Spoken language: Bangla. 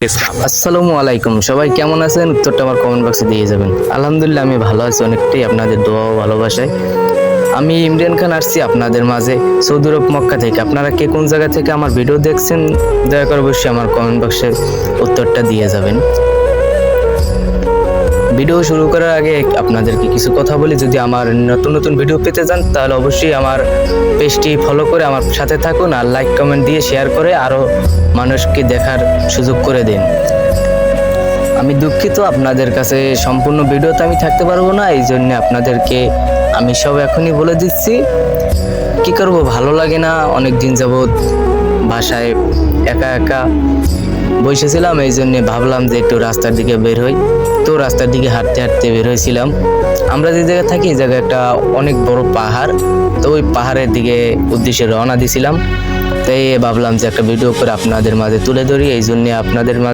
আসসালামু আলাইকুম, সবাই কেমন আছেন? উত্তরটা আমার কমেন্ট বক্সে দিয়ে যাবেন। আলহামদুলিল্লাহ আমি ভালো আছি, অনেকটাই আপনাদের দোয়া ও ভালোবাসায়। আমি ইমরান খান আসছি আপনাদের মাঝে সৌদি আরব মক্কা থেকে। আপনারা কে কোন জায়গা থেকে আমার ভিডিও দেখছেন দয়া করে অবশ্যই আমার কমেন্ট বক্সে উত্তরটা দিয়ে যাবেন। ভিডিও শুরু করার আগে আপনাদেরকে কিছু কথা বলি, যদি আমার নতুন নতুন ভিডিও পেতে চান তাহলে অবশ্যই আমার পেজটি ফলো করে আমার সাথে থাকুন, আর লাইক কমেন্ট দিয়ে শেয়ার করে আরও মানুষকে দেখার সুযোগ করে দিন। আমি দুঃখিত, আপনাদের কাছে সম্পূর্ণ ভিডিওতে আমি থাকতে পারবো না, এই জন্য আপনাদেরকে আমি সব এখনই বলে দিচ্ছি। কি করব, ভালো লাগে না, অনেক দিন যাবৎ বাসায় একা একা বসেছিলাম, এই জন্যে ভাবলাম যে একটু রাস্তার দিকে বের হই। তো রাস্তার দিকে হাঁটতে হাঁটতে বের হয়েছিলাম। আমরা যে জায়গায় থাকি এই জায়গায় একটা অনেক বড় পাহাড়, তো ওই পাহাড়ের দিকে উদ্দেশ্যে রওনা দিয়েছিলাম। তাই ভাবলাম যে একটা ভিডিও করে আপনাদের মাঝে তুলে ধরি, এই জন্যে আপনাদের মাঝে